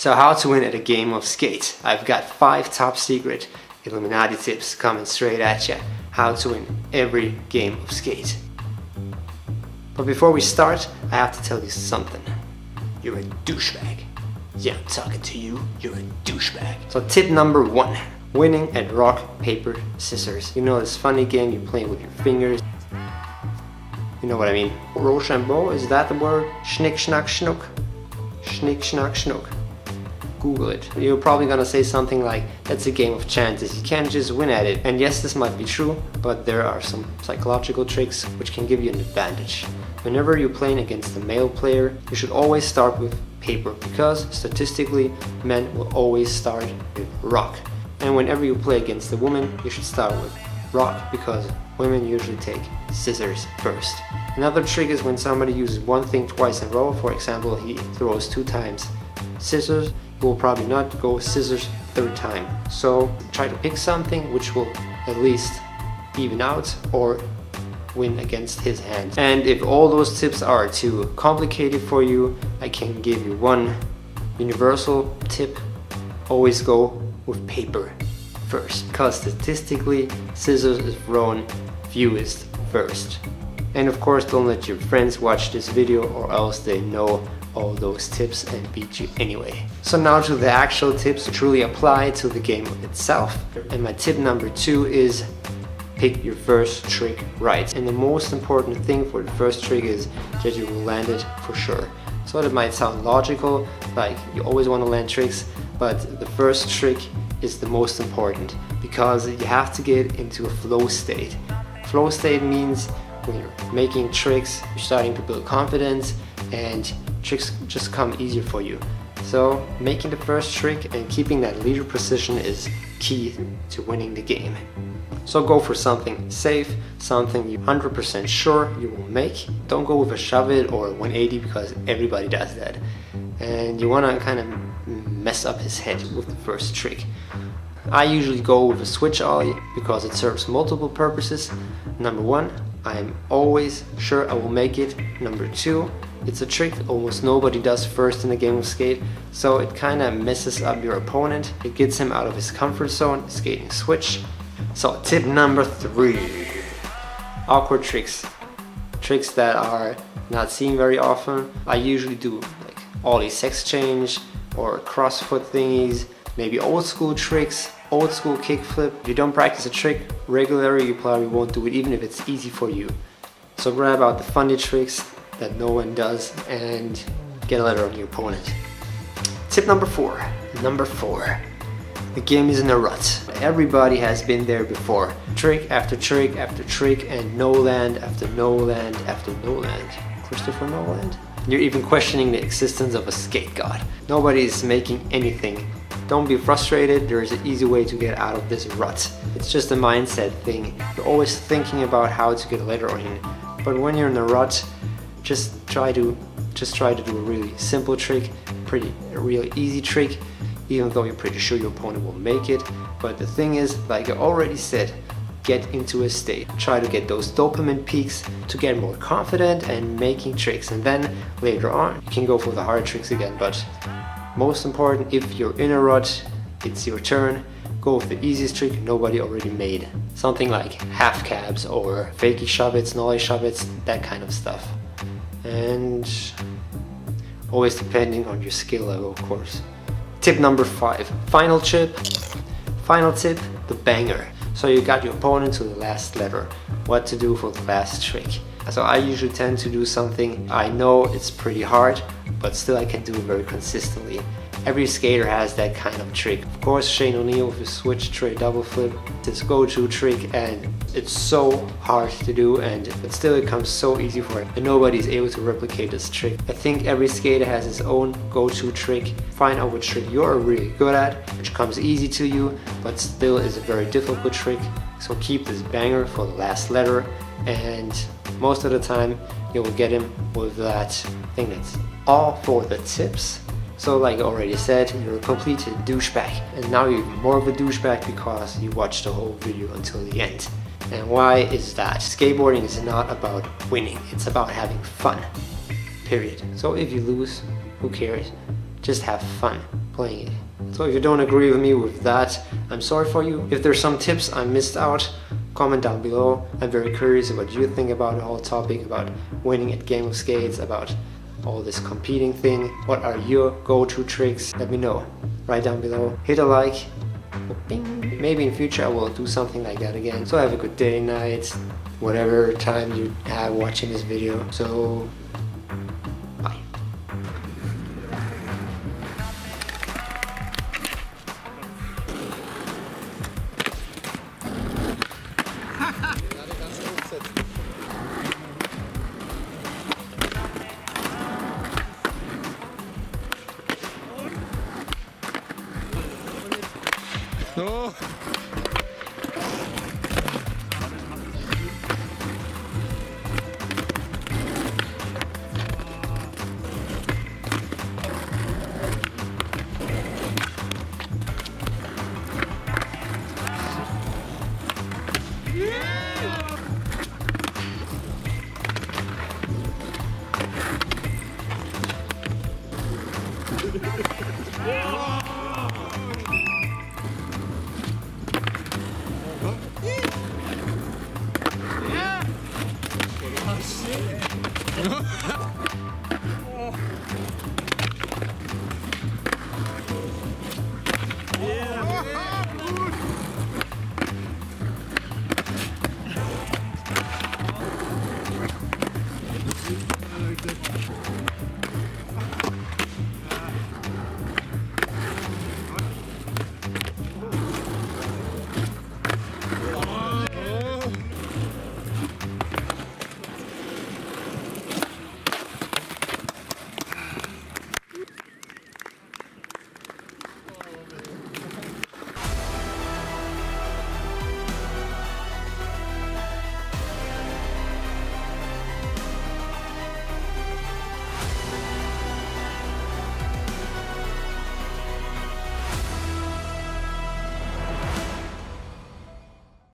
So how to win at a game of skate. I've got 5 top secret Illuminati tips coming straight at you. How to win every game of skate. But before we start, I have to tell you something. You're a douchebag. Yeah, I'm talking to you. You're a douchebag. So tip number 1. Winning at rock, paper, scissors. You know this funny game you play with your fingers. You know what I mean. Rochambeau, is that the word? Schnick, schnack, schnuck. Schnick, schnack, schnuck. Google it. You're probably gonna say something like, that's a game of chances, you can't just win at it. And yes, this might be true, but there are some psychological tricks which can give you an advantage. Whenever you're playing against a male player, you should always start with paper, because statistically, men will always start with rock. And whenever you play against a woman, you should start with rock, because women usually take scissors first. Another trick is when somebody uses one thing twice in a row. For example, he throws 2 times scissors, he will probably not go scissors 3rd time. So try to pick something which will at least even out or win against his hand. And if all those tips are too complicated for you, I can give you one universal tip. Always go with paper first, because statistically scissors is thrown fewest first. And of course, don't let your friends watch this video, or else they know all those tips and beat you anyway. So now to the actual tips to truly apply to the game itself. And my tip number 2 is pick your first trick right. And the most important thing for the first trick is that you will land it for sure. So that might sound logical, like you always want to land tricks, but the first trick is the most important, because you have to get into a flow state. Flow state means when you're making tricks, you're starting to build confidence and tricks just come easier for you. So making the first trick and keeping that leader position is key to winning the game. So go for something safe, something you're 100% sure you will make. Don't go with a shove it or a 180, because everybody does that. And you want to kind of mess up his head with the first trick. I usually go with a switch ollie because it serves multiple purposes. Number 1, I'm always sure I will make it. Number 2, it's a trick that almost nobody does first in a game of skate, so it kind of messes up your opponent. It gets him out of his comfort zone, skating switch. So tip number 3, awkward tricks. Tricks that are not seen very often. I usually do like ollie sex change or crossfoot thingies, maybe old school tricks, old school kickflip. If you don't practice a trick regularly, you probably won't do it even if it's easy for you. So grab out the funny tricks that no one does and get a letter on your opponent. Tip number 4. The game is in a rut. Everybody has been there before. Trick after trick after trick, and no land after no land after no land. Christopher Nolan? You're even questioning the existence of a skate god. Nobody is making anything. Don't be frustrated, there is an easy way to get out of this rut. It's just a mindset thing. You're always thinking about how to get a letter in. But when you're in a rut, just try to do a really simple trick, a really easy trick, even though you're pretty sure your opponent will make it. But the thing is, like I already said, get into a state. Try to get those dopamine peaks to get more confident and making tricks. And then later on, you can go for the hard tricks again. But most important, if you're in a rut, it's your turn. Go with the easiest trick nobody already made. Something like half cabs or fakey shove-its, nollie shove-its, that kind of stuff. And always depending on your skill level, of course. Tip number 5. Final tip, the banger. So you got your opponent to the last letter. What to do for the last trick. So I usually tend to do something I know it's pretty hard, but still I can do it very consistently. Every skater has that kind of trick. Of course, Shane O'Neill with his switch tray double flip, it's his go-to trick, and it's so hard to do, but still it comes so easy for him, and nobody's able to replicate this trick. I think every skater has his own go-to trick. Find out which trick you're really good at, which comes easy to you, but still is a very difficult trick. So keep this banger for the last letter, and most of the time you will get him with that thing. That's all for the tips. So like I already said, you're a complete douchebag, and now you're even more of a douchebag because you watched the whole video until the end. And why is that? Skateboarding is not about winning, it's about having fun, period. So if you lose, who cares? Just have fun. playing it. So if you don't agree with me with that, I'm sorry for you. If there's some tips I missed out, comment down below. I'm very curious what you think about the whole topic, about winning at Game of Skates, about all this competing thing. What are your go-to tricks? Let me know. Right down below. Hit a like. Bing. Maybe in future I will do something like that again. So have a good day, night, whatever time you have watching this video. So bye. No. Yeah.